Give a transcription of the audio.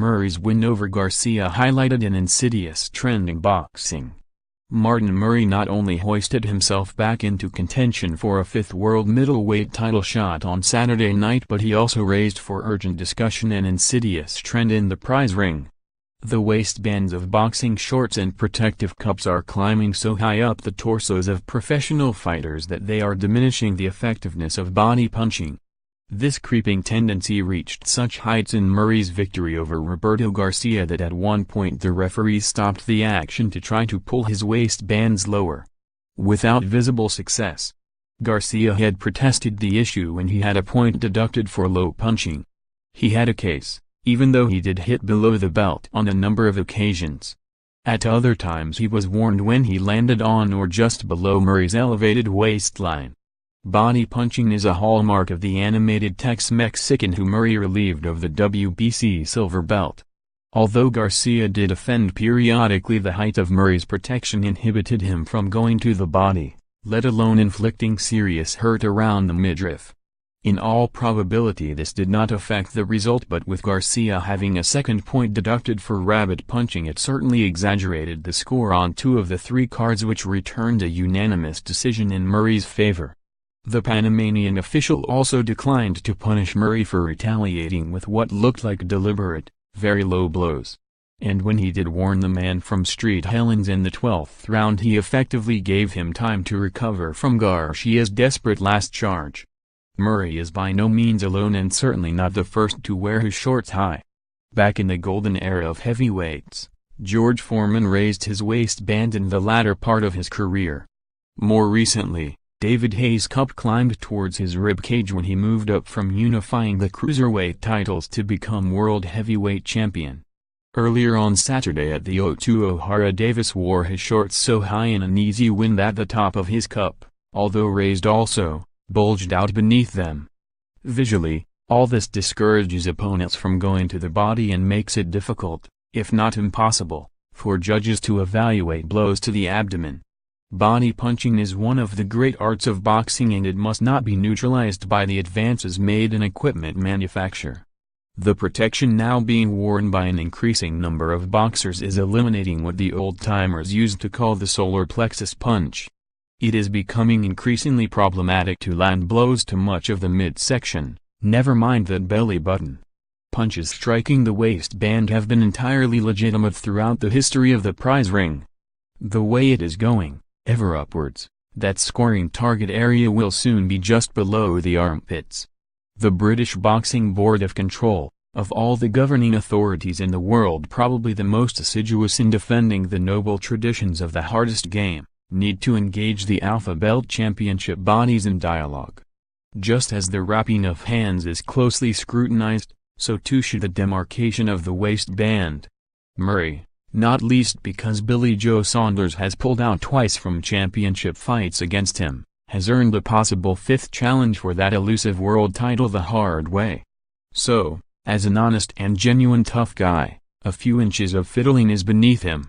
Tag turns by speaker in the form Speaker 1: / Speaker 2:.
Speaker 1: Murray's win over Garcia highlighted an insidious trend in boxing. Martin Murray not only hoisted himself back into contention for a fifth world middleweight title shot on Saturday night, but he also raised for urgent discussion an insidious trend in the prize ring. The waistbands of boxing shorts and protective cups are climbing so high up the torsos of professional fighters that they are diminishing the effectiveness of body punching. This creeping tendency reached such heights in Murray's victory over Roberto Garcia that at one point the referee stopped the action to try to pull his waistbands lower. Without visible success. Garcia had protested the issue when he had a point deducted for low punching. He had a case, even though he did hit below the belt on a number of occasions. At other times he was warned when he landed on or just below Murray's elevated waistline. Body punching is a hallmark of the animated Tex-Mexican who Murray relieved of the WBC silver belt. Although Garcia did offend periodically, the height of Murray's protection inhibited him from going to the body, let alone inflicting serious hurt around the midriff. In all probability this did not affect the result, but with Garcia having a second point deducted for rabbit punching, it certainly exaggerated the score on 2 of the 3 cards, which returned a unanimous decision in Murray's favor. The Panamanian official also declined to punish Murray for retaliating with what looked like deliberate, very low blows. And when he did warn the man from street hellings in the 12th round, he effectively gave him time to recover from Garcia's desperate last charge. Murray is by no means alone, and certainly not the first to wear his shorts high. Back in the golden era of heavyweights, George Foreman raised his waistband in the latter part of his career. More recently, David Haye's cup climbed towards his ribcage when he moved up from unifying the cruiserweight titles to become world heavyweight champion. Earlier on Saturday at the O2, O'Hara Davis wore his shorts so high in an easy win that the top of his cup, although raised also, bulged out beneath them. Visually, all this discourages opponents from going to the body and makes it difficult, if not impossible, for judges to evaluate blows to the abdomen. Body punching is one of the great arts of boxing, and it must not be neutralized by the advances made in equipment manufacture. The protection now being worn by an increasing number of boxers is eliminating what the old-timers used to call the solar plexus punch. It is becoming increasingly problematic to land blows to much of the midsection, never mind that belly button. Punches striking the waistband have been entirely legitimate throughout the history of the prize ring. The way it is going, ever upwards, that scoring target area will soon be just below the armpits. The British Boxing Board of Control, of all the governing authorities in the world probably the most assiduous in defending the noble traditions of the hardest game, need to engage the Alpha Belt Championship bodies in dialogue. Just as the wrapping of hands is closely scrutinized, so too should the demarcation of the waistband. Murray, not least because Billy Joe Saunders has pulled out twice from championship fights against him, has earned a possible 5th challenge for that elusive world title the hard way. So, as an honest and genuine tough guy, a few inches of fiddling is beneath him.